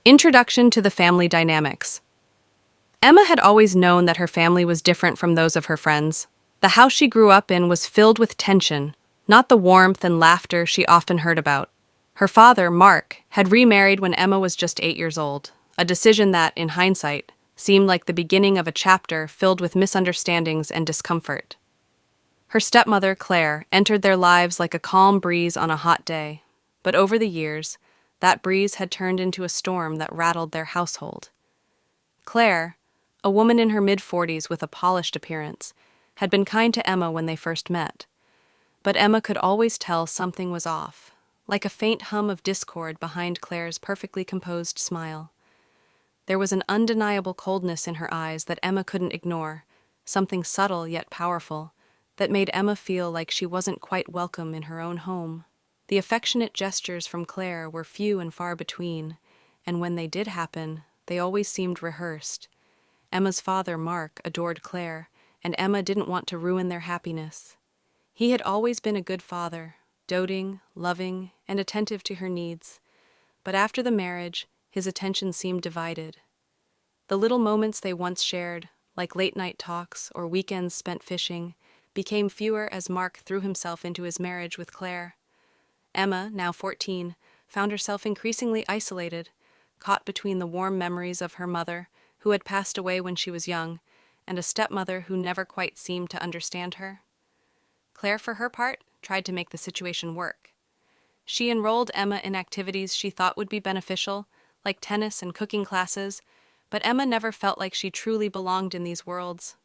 Introduction to the family dynamics. Emma had always known that her family was different from those of her friends. The house she grew up in was filled with tension, not the warmth and laughter she often heard about. Her father, Mark, had remarried when Emma was just 8 years old, a decision that, in hindsight, seemed like the beginning of a chapter filled with misunderstandings and discomfort. Her stepmother, Claire, entered their lives like a calm breeze on a hot day, but over the years, that breeze had turned into a storm that rattled their household. Claire, a woman in her mid-40s with a polished appearance, had been kind to Emma when they first met. But Emma could always tell something was off, like a faint hum of discord behind Claire's perfectly composed smile. There was an undeniable coldness in her eyes that Emma couldn't ignore, something subtle yet powerful, that made Emma feel like she wasn't quite welcome in her own home. The affectionate gestures from Claire were few and far between, and when they did happen, they always seemed rehearsed. Emma's father, Mark, adored Claire, and Emma didn't want to ruin their happiness. He had always been a good father, doting, loving, and attentive to her needs, but after the marriage, his attention seemed divided. The little moments they once shared, like late-night talks or weekends spent fishing, became fewer as Mark threw himself into his marriage with Claire. Emma, now 14, found herself increasingly isolated, caught between the warm memories of her mother, who had passed away when she was young, and a stepmother who never quite seemed to understand her. Claire, for her part, tried to make the situation work. She enrolled Emma in activities she thought would be beneficial, like tennis and cooking classes, but Emma never felt like she truly belonged in these worlds.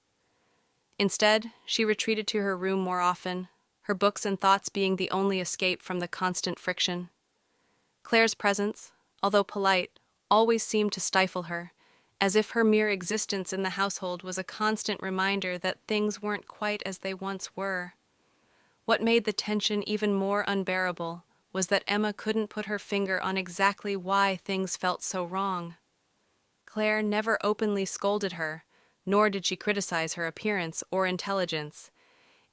Instead, she retreated to her room more often, her books and thoughts being the only escape from the constant friction. Claire's presence, although polite, always seemed to stifle her, as if her mere existence in the household was a constant reminder that things weren't quite as they once were. What made the tension even more unbearable was that Emma couldn't put her finger on exactly why things felt so wrong. Claire never openly scolded her, nor did she criticize her appearance or intelligence.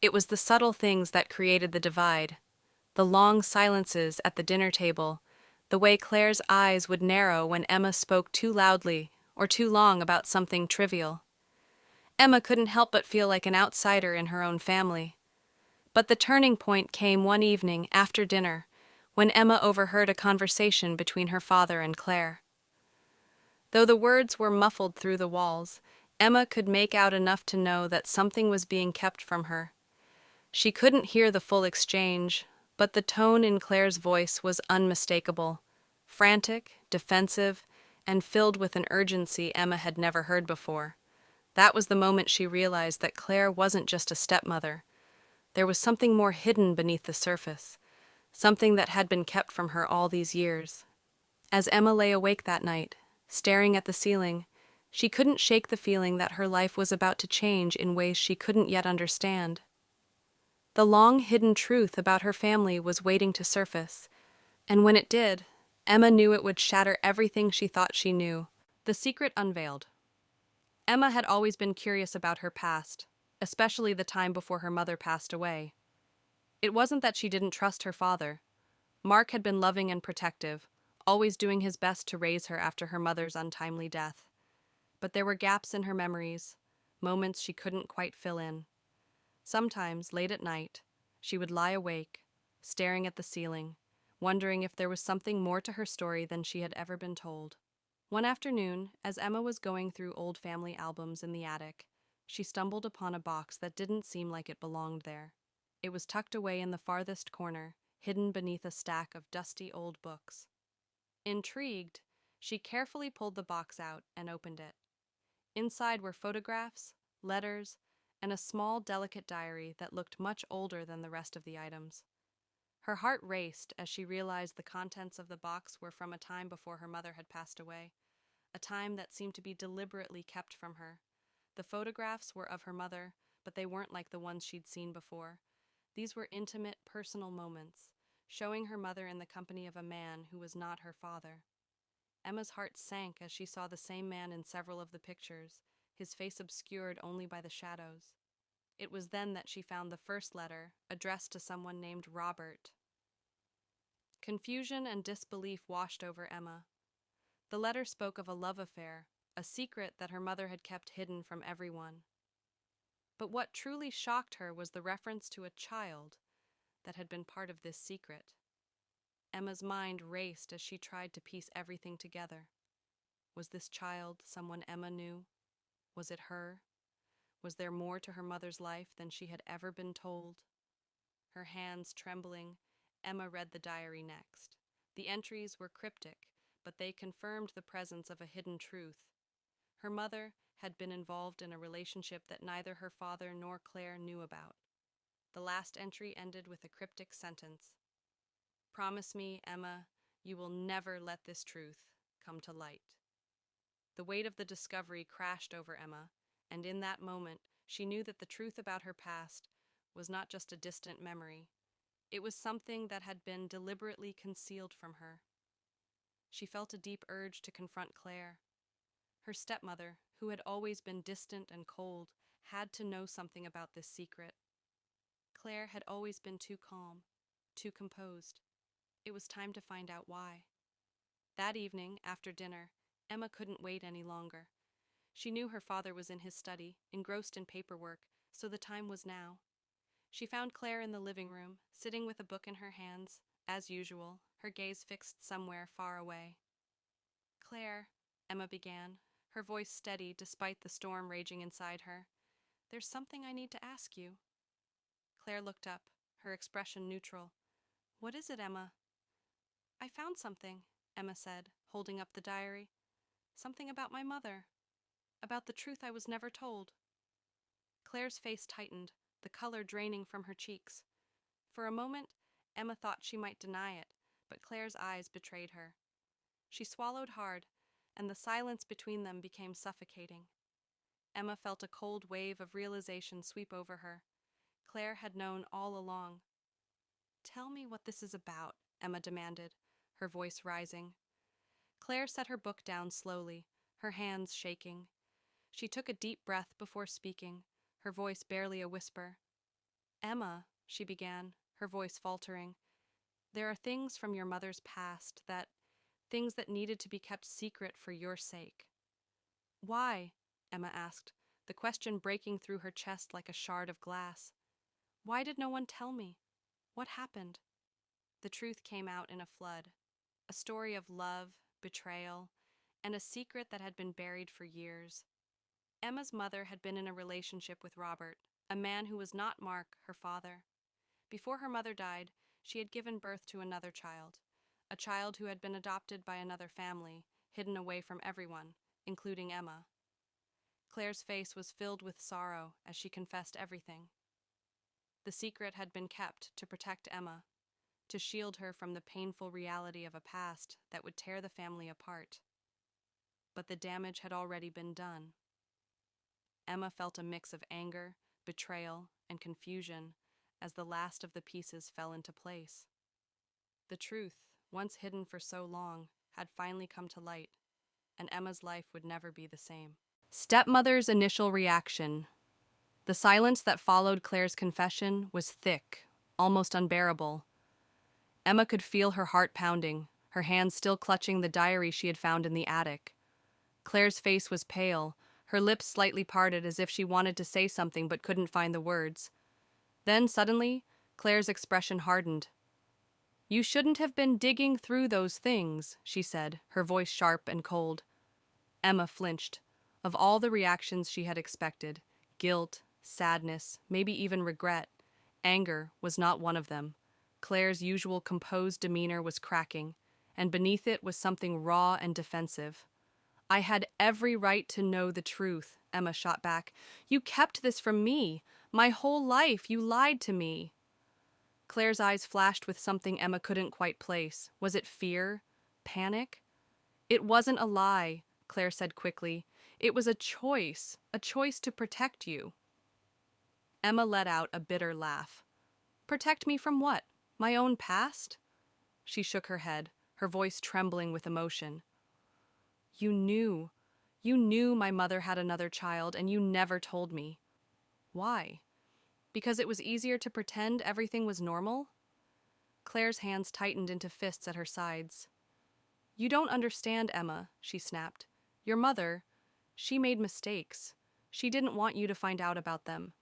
It was the subtle things that created the divide. The long silences at the dinner table, the way Claire's eyes would narrow when Emma spoke too loudly or too long about something trivial. Emma couldn't help but feel like an outsider in her own family. But the turning point came one evening after dinner, when Emma overheard a conversation between her father and Claire. Though the words were muffled through the walls, Emma could make out enough to know that something was being kept from her. She couldn't hear the full exchange, but the tone in Claire's voice was unmistakable, frantic, defensive, and filled with an urgency Emma had never heard before. That was the moment she realized that Claire wasn't just a stepmother. There was something more hidden beneath the surface, something that had been kept from her all these years. As Emma lay awake that night, staring at the ceiling, she couldn't shake the feeling that her life was about to change in ways she couldn't yet understand. The long-hidden truth about her family was waiting to surface, and when it did, Emma knew it would shatter everything she thought she knew. The secret unveiled. Emma had always been curious about her past, especially the time before her mother passed away. It wasn't that she didn't trust her father. Mark had been loving and protective, always doing his best to raise her after her mother's untimely death. But there were gaps in her memories, moments she couldn't quite fill in. Sometimes, late at night, she would lie awake, staring at the ceiling, wondering if there was something more to her story than she had ever been told. One afternoon, as Emma was going through old family albums in the attic, she stumbled upon a box that didn't seem like it belonged there. It was tucked away in the farthest corner, hidden beneath a stack of dusty old books. Intrigued, she carefully pulled the box out and opened it. Inside were photographs, letters, and a small, delicate diary that looked much older than the rest of the items. Her heart raced as she realized the contents of the box were from a time before her mother had passed away, a time that seemed to be deliberately kept from her. The photographs were of her mother, but they weren't like the ones she'd seen before. These were intimate, personal moments, showing her mother in the company of a man who was not her father. Emma's heart sank as she saw the same man in several of the pictures, his face obscured only by the shadows. It was then that she found the first letter, addressed to someone named Robert. Confusion and disbelief washed over Emma. The letter spoke of a love affair, a secret that her mother had kept hidden from everyone. But what truly shocked her was the reference to a child that had been part of this secret. Emma's mind raced as she tried to piece everything together. Was this child someone Emma knew? Was it her? Was there more to her mother's life than she had ever been told? Her hands trembling, Emma read the diary next. The entries were cryptic, but they confirmed the presence of a hidden truth. Her mother had been involved in a relationship that neither her father nor Claire knew about. The last entry ended with a cryptic sentence. "Promise me, Emma, you will never let this truth come to light." The weight of the discovery crashed over Emma, and in that moment she knew that the truth about her past was not just a distant memory. It was something that had been deliberately concealed from her. She felt a deep urge to confront Claire. Her stepmother, who had always been distant and cold, had to know something about this secret. Claire had always been too calm, too composed. It was time to find out why. That evening, after dinner, Emma couldn't wait any longer. She knew her father was in his study, engrossed in paperwork, so the time was now. She found Claire in the living room, sitting with a book in her hands, as usual, her gaze fixed somewhere far away. "Claire," Emma began, her voice steady despite the storm raging inside her, "there's something I need to ask you." Claire looked up, her expression neutral. "What is it, Emma?" "I found something," Emma said, holding up the diary. "Something about my mother. About the truth I was never told." Claire's face tightened, the color draining from her cheeks. For a moment, Emma thought she might deny it, but Claire's eyes betrayed her. She swallowed hard, and the silence between them became suffocating. Emma felt a cold wave of realization sweep over her. Claire had known all along. "Tell me what this is about," Emma demanded, her voice rising. Claire set her book down slowly, her hands shaking. She took a deep breath before speaking, her voice barely a whisper. "Emma," she began, her voice faltering, "there are things from your mother's past things that needed to be kept secret for your sake." "Why?" Emma asked, the question breaking through her chest like a shard of glass. "Why did no one tell me? What happened?" The truth came out in a flood. A story of love, betrayal, and a secret that had been buried for years. Emma's mother had been in a relationship with Robert, a man who was not Mark, her father. Before her mother died, she had given birth to another child, a child who had been adopted by another family, hidden away from everyone, including Emma. Claire's face was filled with sorrow as she confessed everything. The secret had been kept to protect Emma, to shield her from the painful reality of a past that would tear the family apart. But the damage had already been done. Emma felt a mix of anger, betrayal, and confusion as the last of the pieces fell into place. The truth, once hidden for so long, had finally come to light, and Emma's life would never be the same. Stepmother's initial reaction. The silence that followed Claire's confession was thick, almost unbearable. Emma could feel her heart pounding, her hands still clutching the diary she had found in the attic. Claire's face was pale, her lips slightly parted as if she wanted to say something but couldn't find the words. Then, suddenly, Claire's expression hardened. "You shouldn't have been digging through those things," she said, her voice sharp and cold. Emma flinched. Of all the reactions she had expected, guilt, sadness, maybe even regret, anger was not one of them. Claire's usual composed demeanor was cracking, and beneath it was something raw and defensive. "I had every right to know the truth," Emma shot back. "You kept this from me. My whole life you lied to me." Claire's eyes flashed with something Emma couldn't quite place. Was it fear? Panic? "It wasn't a lie," Claire said quickly. "It was a choice to protect you." Emma let out a bitter laugh. "Protect me from what? My own past?" She shook her head, her voice trembling with emotion. You knew my mother had another child, and you never told me. Why? Because it was easier to pretend everything was normal?" Claire's hands tightened into fists at her sides. You don't understand, Emma, she snapped. Your mother, she made mistakes. She didn't want you to find out about them.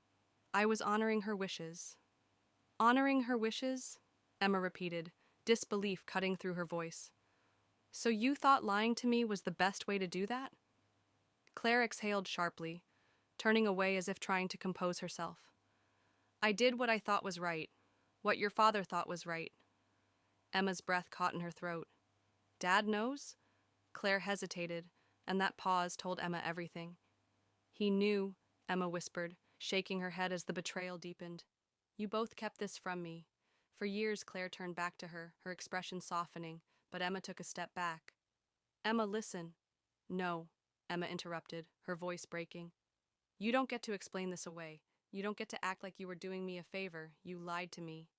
I was honoring her wishes. Honoring her wishes? Emma repeated, disbelief cutting through her voice. So you thought lying to me was the best way to do that? Claire exhaled sharply, turning away as if trying to compose herself. I did what I thought was right, what your father thought was right. Emma's breath caught in her throat. Dad knows? Claire hesitated, and that pause told Emma everything. He knew, Emma whispered, shaking her head as the betrayal deepened. You both kept this from me. For years, Claire turned back to her, her expression softening, but Emma took a step back. Emma, listen. No, Emma interrupted, her voice breaking. You don't get to explain this away. You don't get to act like you were doing me a favor. You lied to me.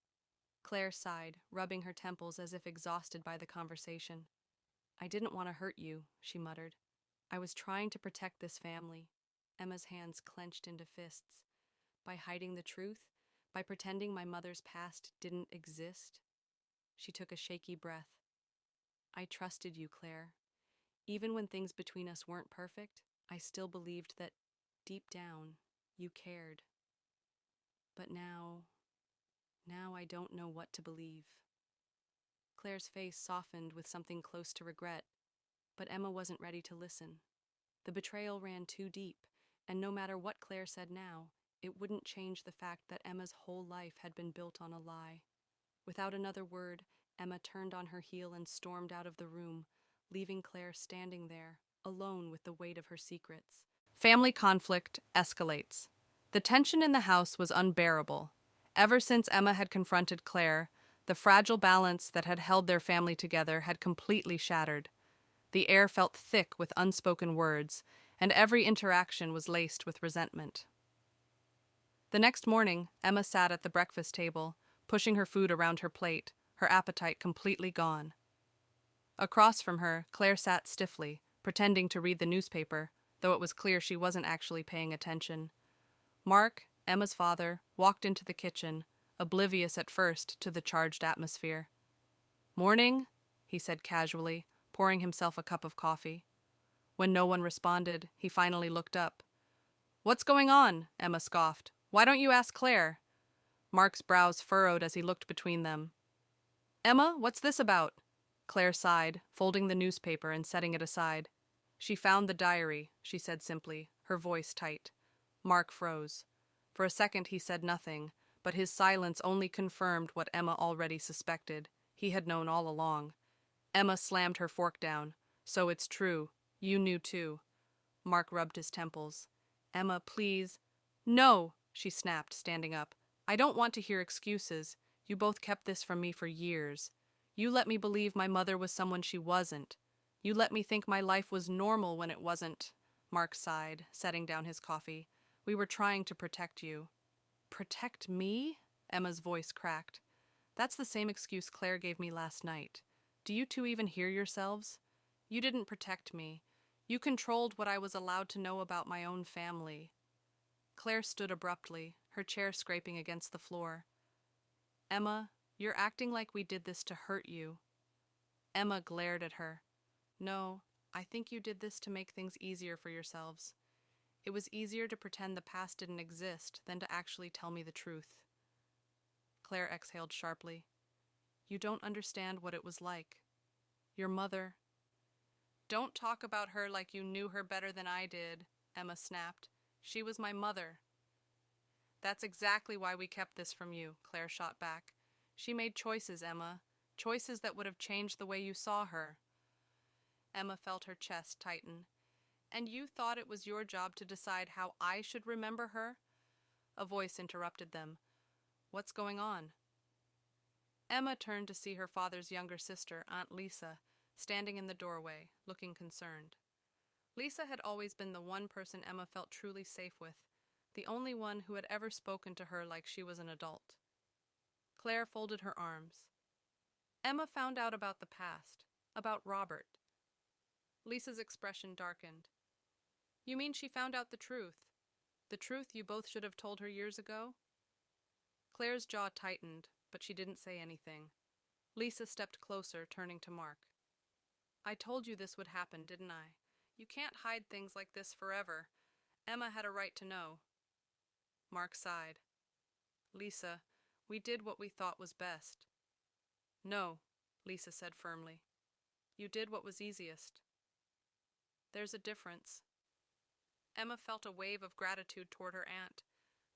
Claire sighed, rubbing her temples as if exhausted by the conversation. I didn't want to hurt you, she muttered. I was trying to protect this family. Emma's hands clenched into fists. By hiding the truth? By pretending my mother's past didn't exist? She took a shaky breath. I trusted you, Claire. Even when things between us weren't perfect, I still believed that, deep down, you cared. But now I don't know what to believe. Claire's face softened with something close to regret, but Emma wasn't ready to listen. The betrayal ran too deep, and no matter what Claire said now, it wouldn't change the fact that Emma's whole life had been built on a lie. Without another word, Emma turned on her heel and stormed out of the room, leaving Claire standing there, alone with the weight of her secrets. Family conflict escalates. The tension in the house was unbearable. Ever since Emma had confronted Claire, the fragile balance that had held their family together had completely shattered. The air felt thick with unspoken words, and every interaction was laced with resentment. The next morning, Emma sat at the breakfast table, pushing her food around her plate, her appetite completely gone. Across from her, Claire sat stiffly, pretending to read the newspaper, though it was clear she wasn't actually paying attention. Mark, Emma's father, walked into the kitchen, oblivious at first to the charged atmosphere. Morning, he said casually, pouring himself a cup of coffee. When no one responded, he finally looked up. What's going on? Emma scoffed. Why don't you ask Claire? Mark's brows furrowed as he looked between them. Emma, what's this about? Claire sighed, folding the newspaper and setting it aside. She found the diary, she said simply, her voice tight. Mark froze. For a second he said nothing, but his silence only confirmed what Emma already suspected. He had known all along. Emma slammed her fork down. So it's true. You knew too. Mark rubbed his temples. Emma, please. No, she snapped, standing up. I don't want to hear excuses. You both kept this from me for years. You let me believe my mother was someone she wasn't. You let me think my life was normal when it wasn't. Mark sighed, setting down his coffee. We were trying to protect you. Protect me? Emma's voice cracked. That's the same excuse Claire gave me last night. Do you two even hear yourselves? You didn't protect me. You controlled what I was allowed to know about my own family. Claire stood abruptly, her chair scraping against the floor. Emma, you're acting like we did this to hurt you. Emma glared at her. No, I think you did this to make things easier for yourselves. It was easier to pretend the past didn't exist than to actually tell me the truth. Claire exhaled sharply. You don't understand what it was like. Your mother. Don't talk about her like you knew her better than I did, Emma snapped. She was my mother. That's exactly why we kept this from you, Claire shot back. She made choices, Emma. Choices that would have changed the way you saw her. Emma felt her chest tighten. And you thought it was your job to decide how I should remember her? A voice interrupted them. What's going on? Emma turned to see her father's younger sister, Aunt Lisa, standing in the doorway, looking concerned. Lisa had always been the one person Emma felt truly safe with, the only one who had ever spoken to her like she was an adult. Claire folded her arms. Emma found out about the past, about Robert. Lisa's expression darkened. You mean she found out the truth? The truth you both should have told her years ago? Claire's jaw tightened, but she didn't say anything. Lisa stepped closer, turning to Mark. I told you this would happen, didn't I? You can't hide things like this forever. Emma had a right to know. Mark sighed. Lisa, we did what we thought was best. No, Lisa said firmly. You did what was easiest. There's a difference. Emma felt a wave of gratitude toward her aunt,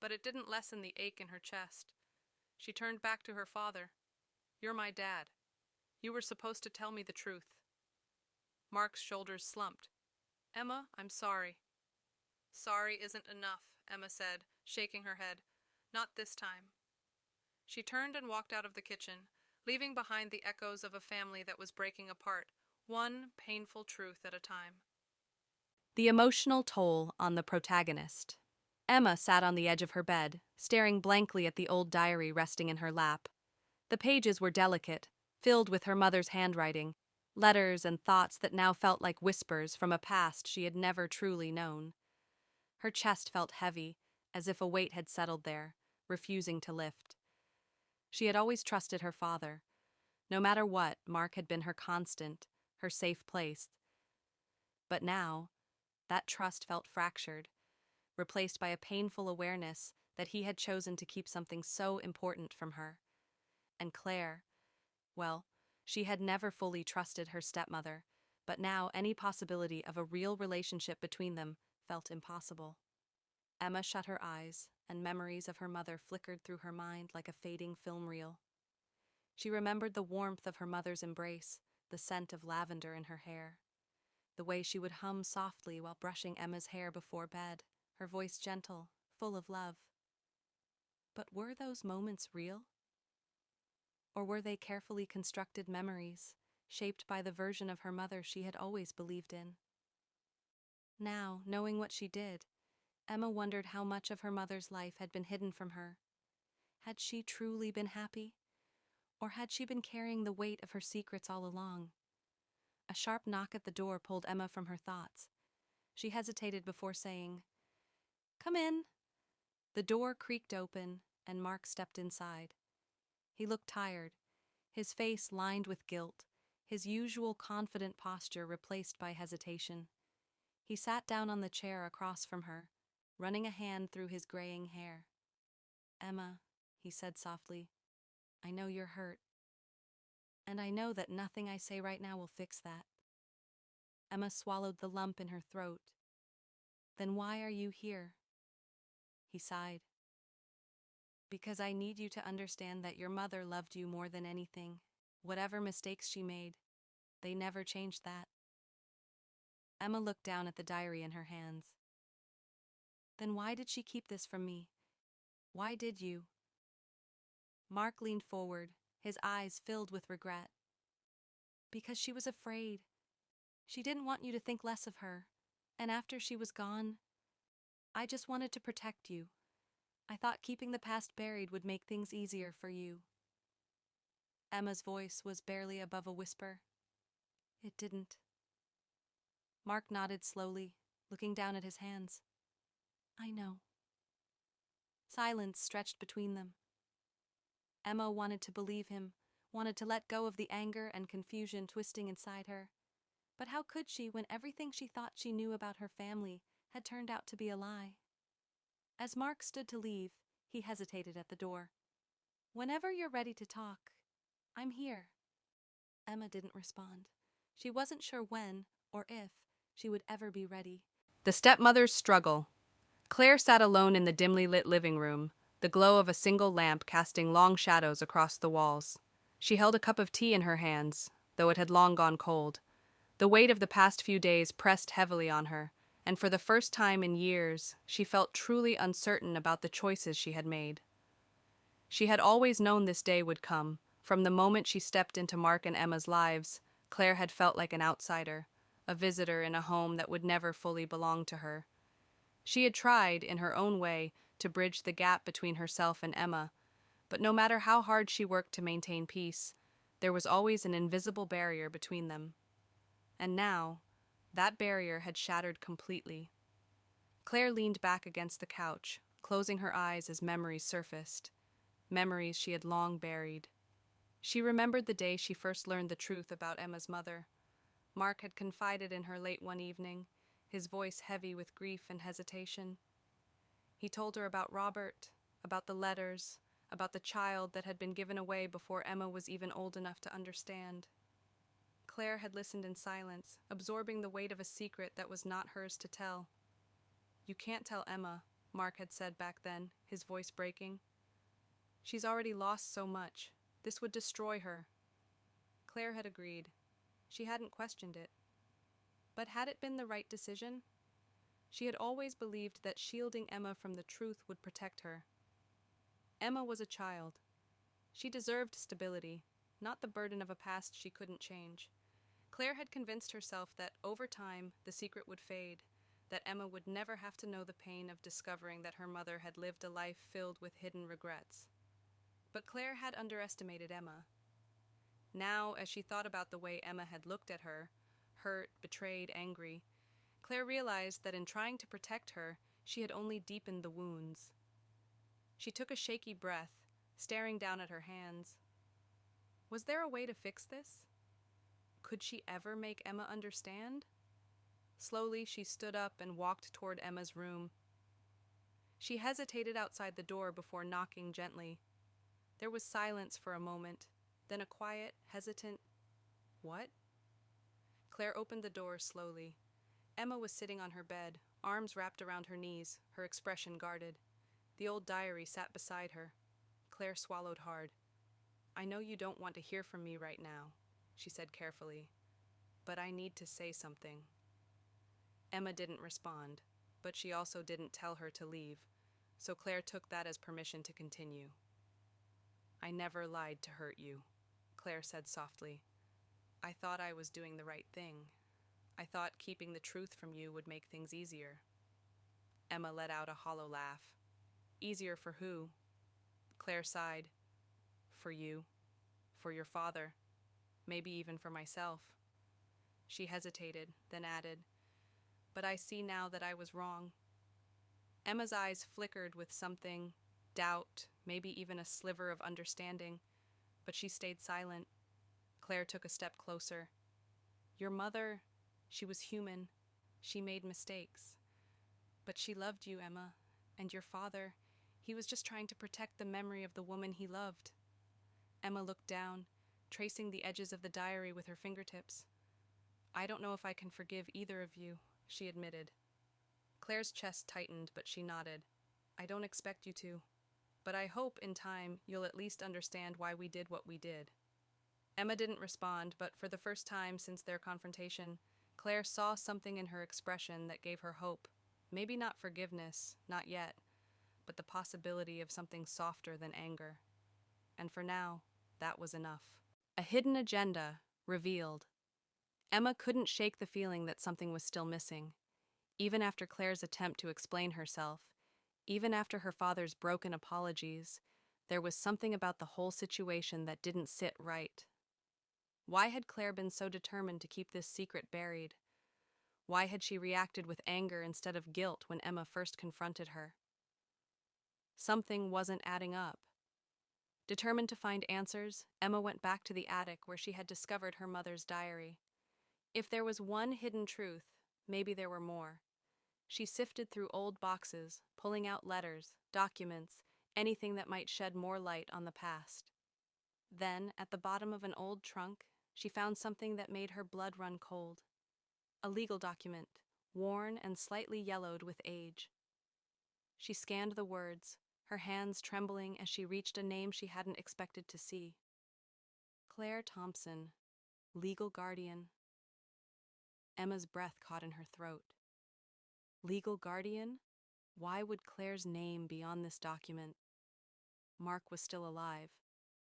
but it didn't lessen the ache in her chest. She turned back to her father. You're my dad. You were supposed to tell me the truth. Mark's shoulders slumped. Emma, I'm sorry. Sorry isn't enough, Emma said, shaking her head. Not this time. She turned and walked out of the kitchen, leaving behind the echoes of a family that was breaking apart, one painful truth at a time. The emotional toll on the protagonist. Emma sat on the edge of her bed, staring blankly at the old diary resting in her lap. The pages were delicate, filled with her mother's handwriting, letters and thoughts that now felt like whispers from a past she had never truly known. Her chest felt heavy, as if a weight had settled there, refusing to lift. She had always trusted her father. No matter what, Mark had been her constant, her safe place. But now, that trust felt fractured, replaced by a painful awareness that he had chosen to keep something so important from her. And Claire, well, she had never fully trusted her stepmother, but now any possibility of a real relationship between them felt impossible. Emma shut her eyes, and memories of her mother flickered through her mind like a fading film reel. She remembered the warmth of her mother's embrace, the scent of lavender in her hair, the way she would hum softly while brushing Emma's hair before bed, her voice gentle, full of love. But were those moments real? Or were they carefully constructed memories, shaped by the version of her mother she had always believed in? Now, knowing what she did, Emma wondered how much of her mother's life had been hidden from her. Had she truly been happy? Or had she been carrying the weight of her secrets all along? A sharp knock at the door pulled Emma from her thoughts. She hesitated before saying, "Come in." The door creaked open, and Mark stepped inside. He looked tired, his face lined with guilt, his usual confident posture replaced by hesitation. He sat down on the chair across from her, running a hand through his graying hair. "Emma," he said softly, "I know you're hurt. And I know that nothing I say right now will fix that." Emma swallowed the lump in her throat. "Then why are you here?" He sighed. "Because I need you to understand that your mother loved you more than anything. Whatever mistakes she made, they never changed that." Emma looked down at the diary in her hands. "Then why did she keep this from me? Why did you?" Mark leaned forward, his eyes filled with regret. "Because she was afraid. She didn't want you to think less of her. And after she was gone, I just wanted to protect you. I thought keeping the past buried would make things easier for you." Emma's voice was barely above a whisper. "It didn't." Mark nodded slowly, looking down at his hands. "I know." Silence stretched between them. Emma wanted to believe him, wanted to let go of the anger and confusion twisting inside her. But how could she when everything she thought she knew about her family had turned out to be a lie? As Mark stood to leave, he hesitated at the door. "Whenever you're ready to talk, I'm here." Emma didn't respond. She wasn't sure when, or if, she would ever be ready. The stepmother's struggle. Claire sat alone in the dimly lit living room, the glow of a single lamp casting long shadows across the walls. She held a cup of tea in her hands, though it had long gone cold. The weight of the past few days pressed heavily on her, and for the first time in years, she felt truly uncertain about the choices she had made. She had always known this day would come. From the moment she stepped into Mark and Emma's lives, Claire had felt like an outsider, a visitor in a home that would never fully belong to her. She had tried, in her own way, to bridge the gap between herself and Emma, but no matter how hard she worked to maintain peace, there was always an invisible barrier between them. And now, that barrier had shattered completely. Claire leaned back against the couch, closing her eyes as memories surfaced, memories she had long buried. She remembered the day she first learned the truth about Emma's mother. Mark had confided in her late one evening, his voice heavy with grief and hesitation. He told her about Robert, about the letters, about the child that had been given away before Emma was even old enough to understand. Claire had listened in silence, absorbing the weight of a secret that was not hers to tell. "You can't tell Emma," Mark had said back then, his voice breaking. "She's already lost so much. This would destroy her." Claire had agreed. She hadn't questioned it. But had it been the right decision? She had always believed that shielding Emma from the truth would protect her. Emma was a child. She deserved stability, not the burden of a past she couldn't change. Claire had convinced herself that over time the secret would fade, that Emma would never have to know the pain of discovering that her mother had lived a life filled with hidden regrets. But Claire had underestimated Emma. Now, as she thought about the way Emma had looked at her, hurt, betrayed, angry, Claire realized that in trying to protect her, she had only deepened the wounds. She took a shaky breath, staring down at her hands. Was there a way to fix this? Could she ever make Emma understand? Slowly, she stood up and walked toward Emma's room. She hesitated outside the door before knocking gently. There was silence for a moment, then a quiet, hesitant, "What?" Claire opened the door slowly. Emma was sitting on her bed, arms wrapped around her knees, her expression guarded. The old diary sat beside her. Claire swallowed hard. "I know you don't want to hear from me right now," she said carefully, "but I need to say something." Emma didn't respond, but she also didn't tell her to leave, so Claire took that as permission to continue. "I never lied to hurt you," Claire said softly. "I thought I was doing the right thing. I thought keeping the truth from you would make things easier." Emma let out a hollow laugh. "Easier for who?" Claire sighed. "For you. For your father. Maybe even for myself." She hesitated, then added, "But I see now that I was wrong." Emma's eyes flickered with something, doubt, maybe even a sliver of understanding, but she stayed silent. Claire took a step closer. "Your mother, she was human. She made mistakes. But she loved you, Emma, and your father, he was just trying to protect the memory of the woman he loved." Emma looked down, tracing the edges of the diary with her fingertips. "I don't know if I can forgive either of you," she admitted. Claire's chest tightened, but she nodded. "I don't expect you to. But I hope, in time, you'll at least understand why we did what we did." Emma didn't respond, but for the first time since their confrontation, Claire saw something in her expression that gave her hope. Maybe not forgiveness, not yet, but the possibility of something softer than anger. And for now, that was enough. A hidden agenda, revealed. Emma couldn't shake the feeling that something was still missing. Even after Claire's attempt to explain herself, even after her father's broken apologies, there was something about the whole situation that didn't sit right. Why had Claire been so determined to keep this secret buried? Why had she reacted with anger instead of guilt when Emma first confronted her? Something wasn't adding up. Determined to find answers, Emma went back to the attic where she had discovered her mother's diary. If there was one hidden truth, maybe there were more. She sifted through old boxes, pulling out letters, documents, anything that might shed more light on the past. Then, at the bottom of an old trunk, she found something that made her blood run cold. A legal document, worn and slightly yellowed with age. She scanned the words, her hands trembling as she reached a name she hadn't expected to see. Claire Thompson, legal guardian. Emma's breath caught in her throat. Legal guardian? Why would Claire's name be on this document? Mark was still alive.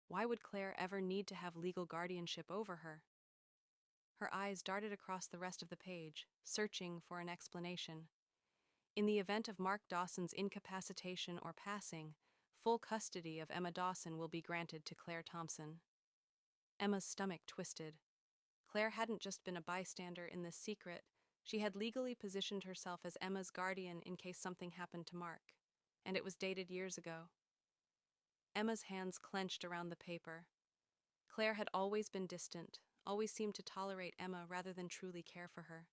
Why would Claire ever need to have legal guardianship over her? Her eyes darted across the rest of the page, searching for an explanation. In the event of Mark Dawson's incapacitation or passing, full custody of Emma Dawson will be granted to Claire Thompson. Emma's stomach twisted. Claire hadn't just been a bystander in this secret, she had legally positioned herself as Emma's guardian in case something happened to Mark, and it was dated years ago. Emma's hands clenched around the paper. Claire had always been distant, always seemed to tolerate Emma rather than truly care for her.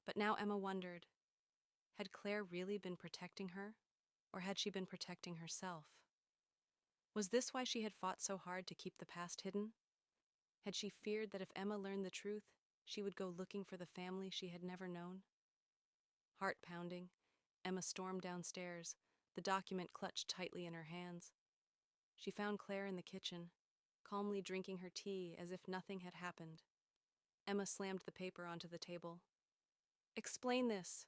But now Emma wondered, had Claire really been protecting her, or had she been protecting herself? Was this why she had fought so hard to keep the past hidden? Had she feared that if Emma learned the truth, she would go looking for the family she had never known? Heart pounding, Emma stormed downstairs, the document clutched tightly in her hands. She found Claire in the kitchen, calmly drinking her tea as if nothing had happened. Emma slammed the paper onto the table. "Explain this."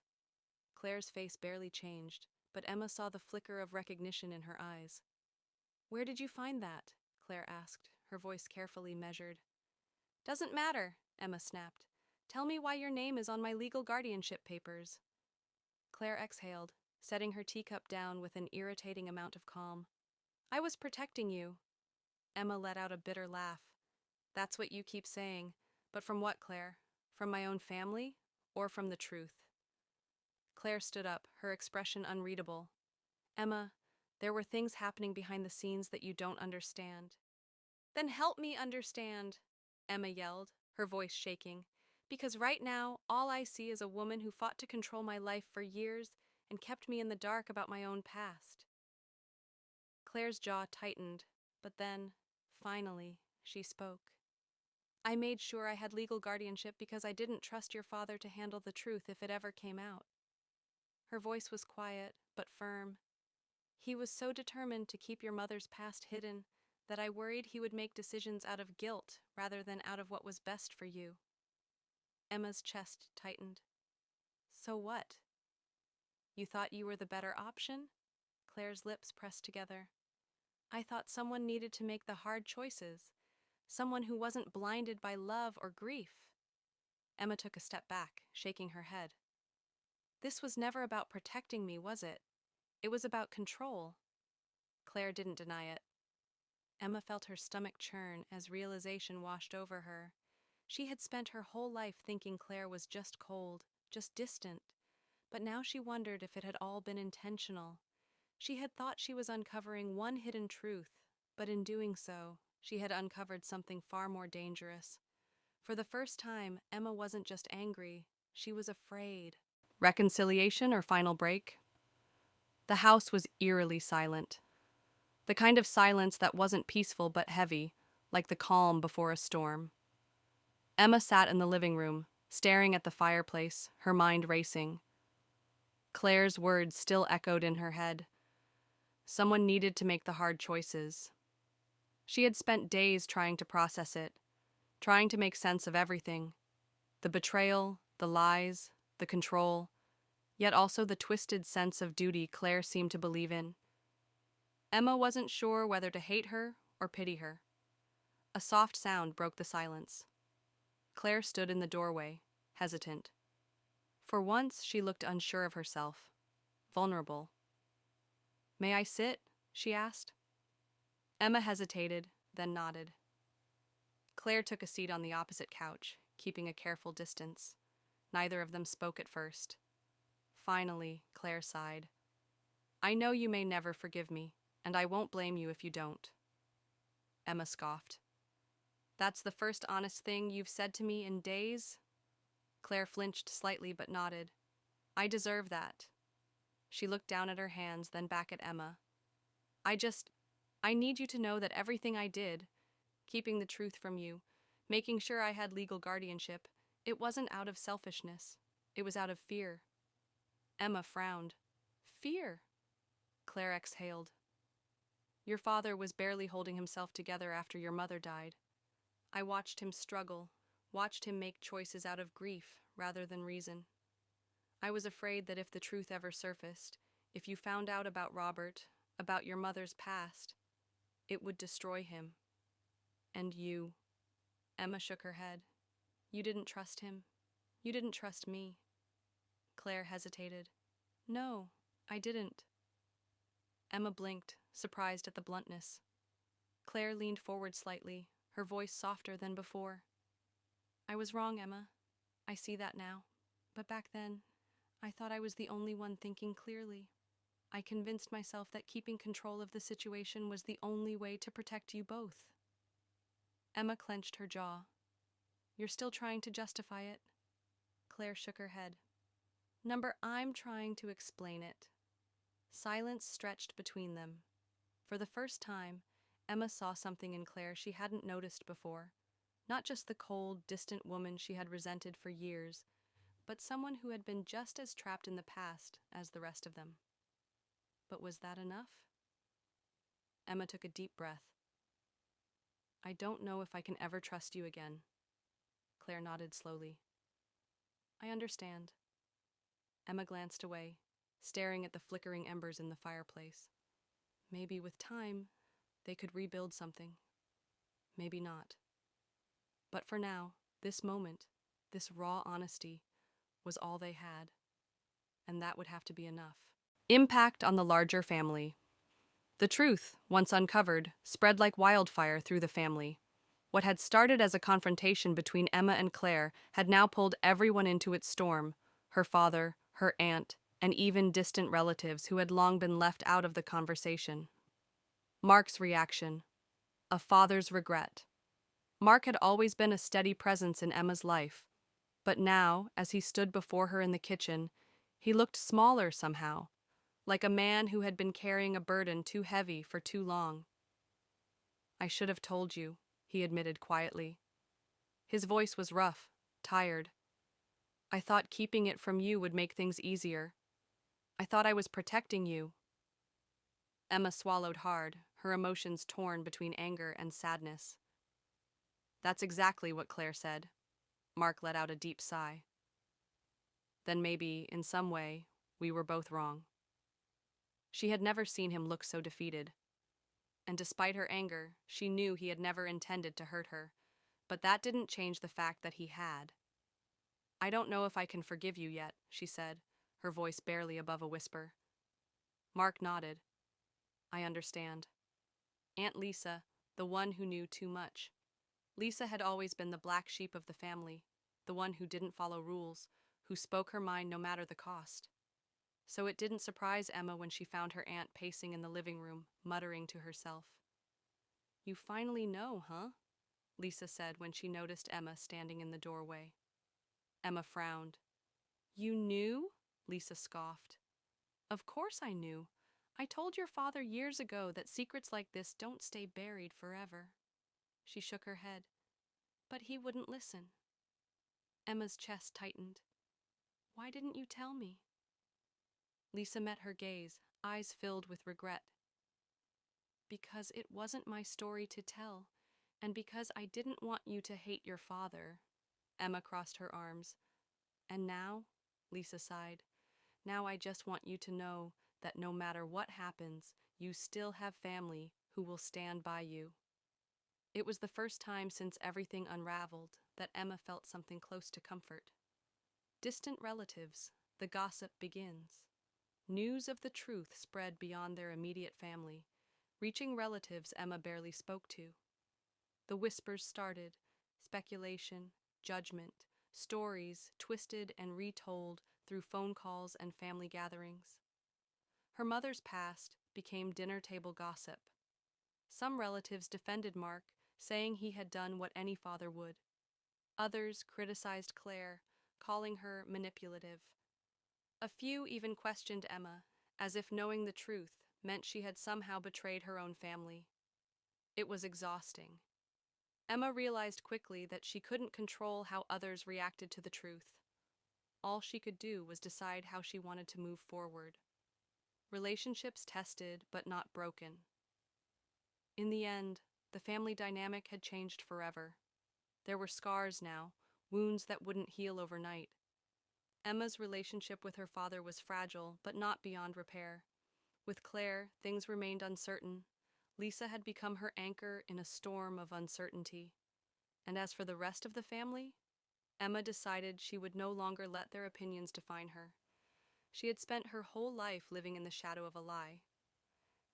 Claire's face barely changed, but Emma saw the flicker of recognition in her eyes. "Where did you find that?" Claire asked, her voice carefully measured. "Doesn't matter," Emma snapped. "Tell me why your name is on my legal guardianship papers." Claire exhaled, setting her teacup down with an irritating amount of calm. "I was protecting you." Emma let out a bitter laugh. "That's what you keep saying. But from what, Claire? From my own family? Or from the truth?" Claire stood up, her expression unreadable. "Emma, there were things happening behind the scenes that you don't understand." "Then help me understand," Emma yelled, her voice shaking. "Because right now, all I see is a woman who fought to control my life for years and kept me in the dark about my own past." Claire's jaw tightened, but then, finally, she spoke. "I made sure I had legal guardianship because I didn't trust your father to handle the truth if it ever came out." Her voice was quiet, but firm. "He was so determined to keep your mother's past hidden that I worried he would make decisions out of guilt rather than out of what was best for you." Emma's chest tightened. "So what? You thought you were the better option?" Claire's lips pressed together. "I thought someone needed to make the hard choices, someone who wasn't blinded by love or grief." Emma took a step back, shaking her head. "This was never about protecting me, was it? It was about control." Claire didn't deny it. Emma felt her stomach churn as realization washed over her. She had spent her whole life thinking Claire was just cold, just distant, but now she wondered if it had all been intentional. She had thought she was uncovering one hidden truth, but in doing so, she had uncovered something far more dangerous. For the first time, Emma wasn't just angry, she was afraid. Reconciliation or final break? The house was eerily silent. The kind of silence that wasn't peaceful but heavy, like the calm before a storm. Emma sat in the living room, staring at the fireplace, her mind racing. Claire's words still echoed in her head. Someone needed to make the hard choices. She had spent days trying to process it, trying to make sense of everything. The betrayal, the lies, the control, yet also the twisted sense of duty Claire seemed to believe in. Emma wasn't sure whether to hate her or pity her. A soft sound broke the silence. Claire stood in the doorway, hesitant. For once, she looked unsure of herself, vulnerable. "May I sit?" she asked. Emma hesitated, then nodded. Claire took a seat on the opposite couch, keeping a careful distance. Neither of them spoke at first. Finally, Claire sighed. "I know you may never forgive me, and I won't blame you if you don't." Emma scoffed. "That's the first honest thing you've said to me in days?" Claire flinched slightly but nodded. "I deserve that." She looked down at her hands, then back at Emma. I need you to know that everything I did, keeping the truth from you, making sure I had legal guardianship, it wasn't out of selfishness. It was out of fear." Emma frowned. "Fear?" Claire exhaled. "Your father was barely holding himself together after your mother died. I watched him struggle, watched him make choices out of grief rather than reason. I was afraid that if the truth ever surfaced, if you found out about Robert, about your mother's past, it would destroy him. And you." Emma shook her head. "You didn't trust him. You didn't trust me." Claire hesitated. "No, I didn't." Emma blinked, surprised at the bluntness. Claire leaned forward slightly, her voice softer than before. "I was wrong, Emma. I see that now. But back then, I thought I was the only one thinking clearly. I convinced myself that keeping control of the situation was the only way to protect you both." Emma clenched her jaw. You're still trying to justify it? Claire shook her head. Number, I'm trying to explain it. Silence stretched between them. For the first time, Emma saw something in Claire she hadn't noticed before. Not just the cold, distant woman she had resented for years, but someone who had been just as trapped in the past as the rest of them. But was that enough? Emma took a deep breath. I don't know if I can ever trust you again. Claire nodded slowly. I understand. Emma glanced away, staring at the flickering embers in the fireplace. Maybe with time, they could rebuild something. Maybe not. But for now, this moment, this raw honesty, was all they had. And that would have to be enough. Impact on the larger family. The truth, once uncovered, spread like wildfire through the family. What had started as a confrontation between Emma and Claire had now pulled everyone into its storm, her father, her aunt, and even distant relatives who had long been left out of the conversation. Mark's reaction. A father's regret. Mark had always been a steady presence in Emma's life, but now, as he stood before her in the kitchen, he looked smaller somehow, like a man who had been carrying a burden too heavy for too long. I should have told you, he admitted quietly. His voice was rough, tired. I thought keeping it from you would make things easier. I thought I was protecting you. Emma swallowed hard, her emotions torn between anger and sadness. That's exactly what Claire said. Mark let out a deep sigh. Then maybe, in some way, we were both wrong. She had never seen him look so defeated. And despite her anger, she knew he had never intended to hurt her, but that didn't change the fact that he had. I don't know if I can forgive you yet, she said, her voice barely above a whisper. Mark nodded. I understand. Aunt Lisa, the one who knew too much. Lisa had always been the black sheep of the family, the one who didn't follow rules, who spoke her mind no matter the cost. So it didn't surprise Emma when she found her aunt pacing in the living room, muttering to herself. You finally know, huh? Lisa said when she noticed Emma standing in the doorway. Emma frowned. You knew? Lisa scoffed. Of course I knew. I told your father years ago that secrets like this don't stay buried forever. She shook her head. But he wouldn't listen. Emma's chest tightened. Why didn't you tell me? Lisa met her gaze, eyes filled with regret. Because it wasn't my story to tell, and because I didn't want you to hate your father. Emma crossed her arms. And now, Lisa sighed, now I just want you to know that no matter what happens, you still have family who will stand by you. It was the first time since everything unraveled that Emma felt something close to comfort. Distant relatives, the gossip begins. News of the truth spread beyond their immediate family, reaching relatives Emma barely spoke to. The whispers started, speculation, judgment, stories twisted and retold through phone calls and family gatherings. Her mother's past became dinner table gossip. Some relatives defended Mark, saying he had done what any father would. Others criticized Claire, calling her manipulative. A few even questioned Emma, as if knowing the truth meant she had somehow betrayed her own family. It was exhausting. Emma realized quickly that she couldn't control how others reacted to the truth. All she could do was decide how she wanted to move forward. Relationships tested but not broken. In the end, the family dynamic had changed forever. There were scars now, wounds that wouldn't heal overnight. Emma's relationship with her father was fragile, but not beyond repair. With Claire, things remained uncertain. Lisa had become her anchor in a storm of uncertainty. And as for the rest of the family, Emma decided she would no longer let their opinions define her. She had spent her whole life living in the shadow of a lie.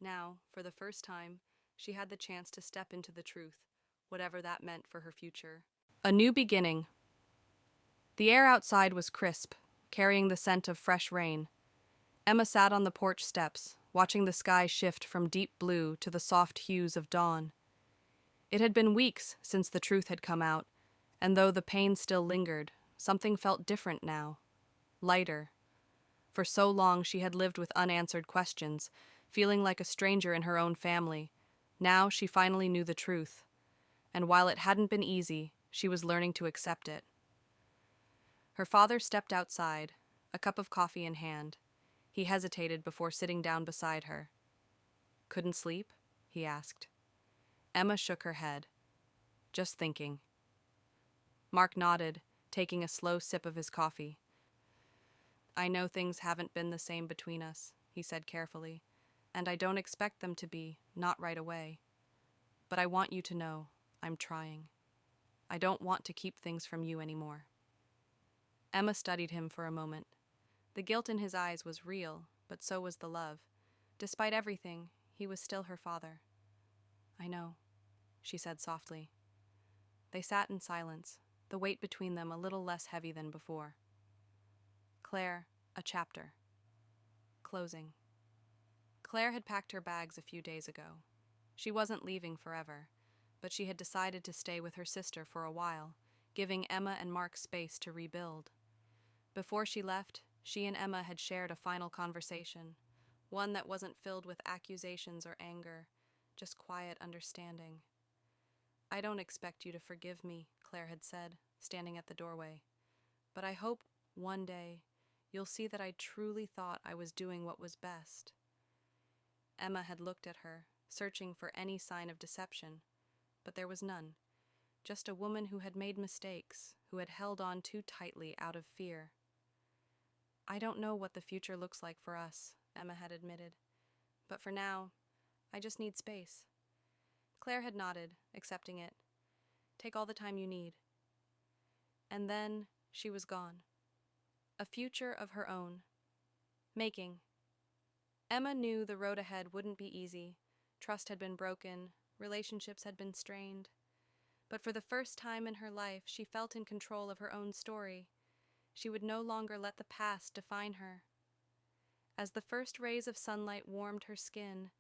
Now, for the first time, she had the chance to step into the truth, whatever that meant for her future. A new beginning. The air outside was crisp, carrying the scent of fresh rain. Emma sat on the porch steps, watching the sky shift from deep blue to the soft hues of dawn. It had been weeks since the truth had come out, And though the pain still lingered, something felt different now, lighter. For so long she had lived with unanswered questions, feeling like a stranger in her own family. Now she finally knew the truth, and while it hadn't been easy, she was learning to accept it. Her father stepped outside, a cup of coffee in hand. He hesitated before sitting down beside her. "Couldn't sleep?" he asked. Emma shook her head. "Just thinking." Mark nodded, taking a slow sip of his coffee. "I know things haven't been the same between us," he said carefully, "and I don't expect them to be, not right away. But I want you to know, I'm trying. I don't want to keep things from you anymore." Emma studied him for a moment. The guilt in his eyes was real, but so was the love. Despite everything, he was still her father. "I know," she said softly. They sat in silence, the weight between them a little less heavy than before. Claire, a chapter. Closing. Claire had packed her bags a few days ago. She wasn't leaving forever, but she had decided to stay with her sister for a while, giving Emma and Mark space to rebuild. Before she left, she and Emma had shared a final conversation, one that wasn't filled with accusations or anger, just quiet understanding. "I don't expect you to forgive me," Claire had said, standing at the doorway. "But I hope, one day, you'll see that I truly thought I was doing what was best." Emma had looked at her, searching for any sign of deception, but there was none. Just a woman who had made mistakes, who had held on too tightly out of fear. "I don't know what the future looks like for us," Emma had admitted. "But for now, I just need space." Claire had nodded, accepting it. "Take all the time you need." And then she was gone. A future of her own. Making. Emma knew the road ahead wouldn't be easy. Trust had been broken, relationships had been strained. But for the first time in her life, she felt in control of her own story. She would no longer let the past define her. As the first rays of sunlight warmed her skin,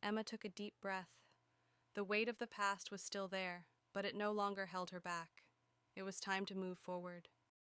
Emma took a deep breath. The weight of the past was still there, but it no longer held her back. It was time to move forward.